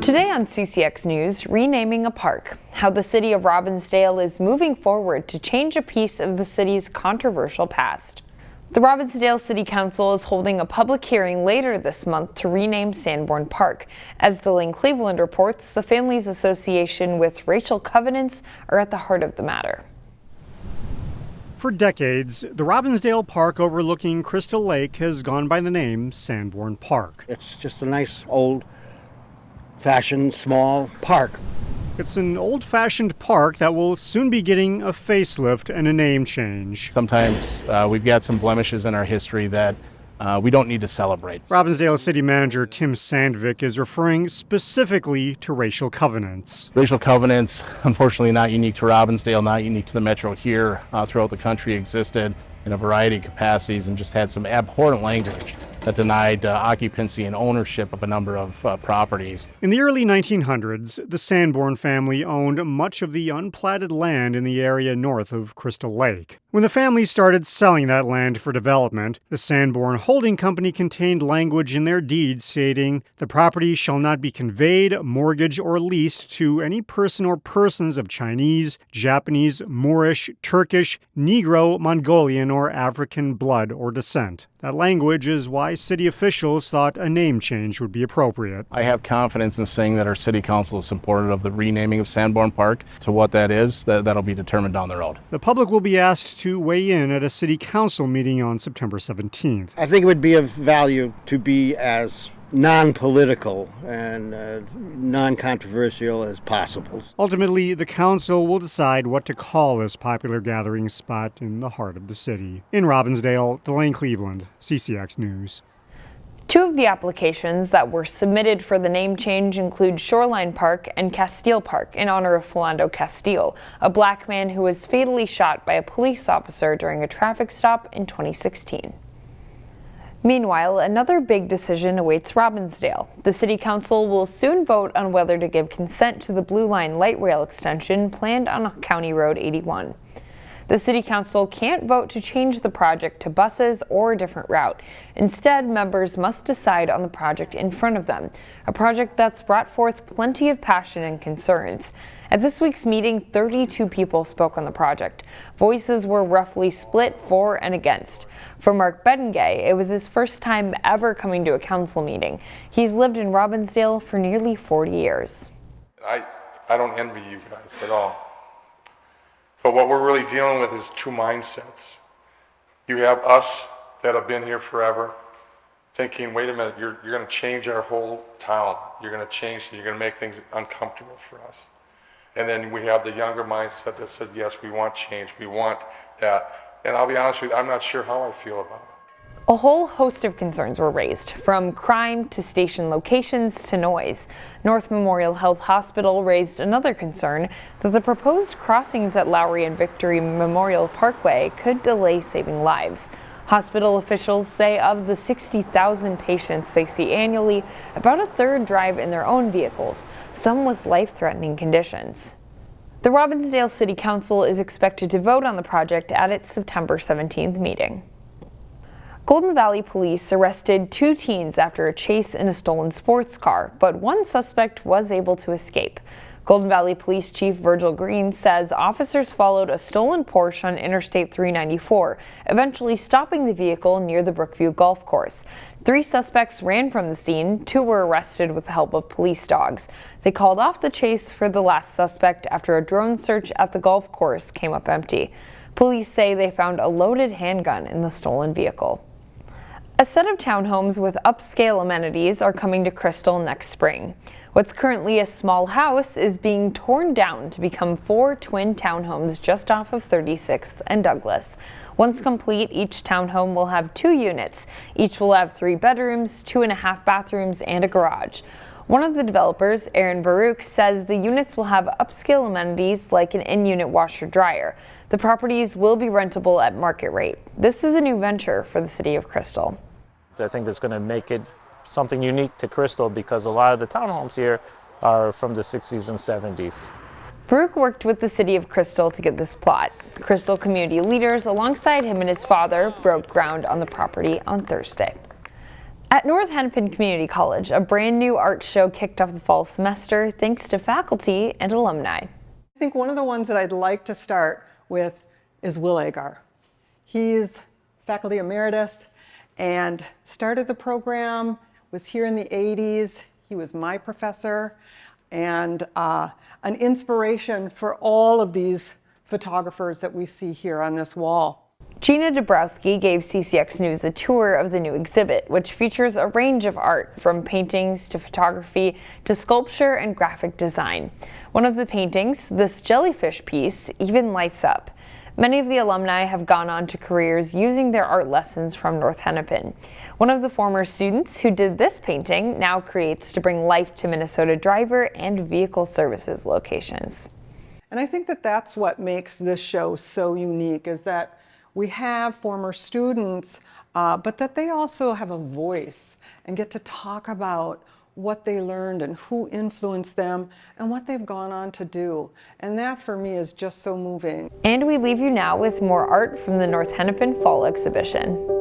Today on CCX News, renaming a park, how the city of Robbinsdale is moving forward to change a piece of the city's controversial past. The Robbinsdale City Council is holding a public hearing later this month to rename Sandborn Park. As the Lane Cleveland reports, the Families Association with racial covenants are at the heart of the matter. For decades, the Robbinsdale Park overlooking Crystal Lake has gone by the name Sanborn Park. It's just a nice old-fashioned small park. It's an old-fashioned park that will soon be getting a facelift and a name change. Sometimes we've got some blemishes in our history that we don't need to celebrate. Robbinsdale City Manager Tim Sandvik is referring specifically to racial covenants. Racial covenants, unfortunately not unique to Robbinsdale, not unique to the metro here, throughout the country existed in a variety of capacities and just had some abhorrent language that denied occupancy and ownership of a number of properties. In the early 1900s, the Sandborn family owned much of the unplatted land in the area north of Crystal Lake. When the family started selling that land for development, the Sanborn Holding Company contained language in their deeds stating, "The property shall not be conveyed, mortgaged, or leased to any person or persons of Chinese, Japanese, Moorish, Turkish, Negro, Mongolian, or African blood or descent." That language is why city officials thought a name change would be appropriate. I have confidence in saying that our city council is supportive of the renaming of Sandborn Park. To what that is, that'll be determined down the road. The public will be asked to weigh in at a city council meeting on September 17th. I think it would be of value to be as non-political and non-controversial as possible. Ultimately, the council will decide what to call this popular gathering spot in the heart of the city. In Robbinsdale, Lane Cleveland, CCX News. Two of the applications that were submitted for the name change include Shoreline Park and Castile Park in honor of Philando Castile, a black man who was fatally shot by a police officer during a traffic stop in 2016. Meanwhile, another big decision awaits Robbinsdale. The City Council will soon vote on whether to give consent to the Blue Line light rail extension planned on County Road 81. The City Council can't vote to change the project to buses or a different route. Instead, members must decide on the project in front of them, a project that's brought forth plenty of passion and concerns. At this week's meeting, 32 people spoke on the project. Voices were roughly split for and against. For Mark Bedingay, it was his first time ever coming to a council meeting. He's lived in Robbinsdale for nearly 40 years. I don't envy you guys at all. But what we're really dealing with is two mindsets. You have us that have been here forever thinking, wait a minute, you're going to change our whole town. You're going to change, you're going to make things uncomfortable for us. And then we have the younger mindset that said, yes, we want change, we want that. And I'll be honest with you, I'm not sure how I feel about it. A whole host of concerns were raised, from crime to station locations to noise. North Memorial Health Hospital raised another concern that the proposed crossings at Lowry and Victory Memorial Parkway could delay saving lives. Hospital officials say of the 60,000 patients they see annually, about a third drive in their own vehicles, some with life-threatening conditions. The Robbinsdale City Council is expected to vote on the project at its September 17th meeting. Golden Valley police arrested two teens after a chase in a stolen sports car, but one suspect was able to escape. Golden Valley Police Chief Virgil Green says officers followed a stolen Porsche on Interstate 394, eventually stopping the vehicle near the Brookview Golf Course. 3 suspects ran from the scene. 2 were arrested with the help of police dogs. They called off the chase for the last suspect after a drone search at the golf course came up empty. Police say they found a loaded handgun in the stolen vehicle. A set of townhomes with upscale amenities are coming to Crystal next spring. What's currently a small house is being torn down to become 4 twin townhomes just off of 36th and Douglas. Once complete, each townhome will have 2 units. Each will have 3 bedrooms, 2.5 bathrooms, and a garage. One of the developers, Aaron Baruch, says the units will have upscale amenities like an in-unit washer-dryer. The properties will be rentable at market rate. This is a new venture for the city of Crystal. I think that's going to make it something unique to Crystal because a lot of the townhomes here are from the 60s and 70s. Baruch worked with the city of Crystal to get this plot. Crystal community leaders, alongside him and his father, broke ground on the property on Thursday. At North Hennepin Community College, a brand new art show kicked off the fall semester thanks to faculty and alumni. I think one of the ones that I'd like to start with is Will Agar. He's faculty emeritus and started the program, was here in the 80s. He was my professor and an inspiration for all of these photographers that we see here on this wall. Gina Dabrowski gave CCX News a tour of the new exhibit, which features a range of art from paintings to photography to sculpture and graphic design. One of the paintings, this jellyfish piece, even lights up. Many of the alumni have gone on to careers using their art lessons from North Hennepin. One of the former students who did this painting now creates to bring life to Minnesota driver and vehicle services locations. And I think that that's what makes this show so unique, is that we have former students, but that they also have a voice and get to talk about what they learned and who influenced them and what they've gone on to do. And that for me is just so moving. And we leave you now with more art from the North Hennepin Fall exhibition.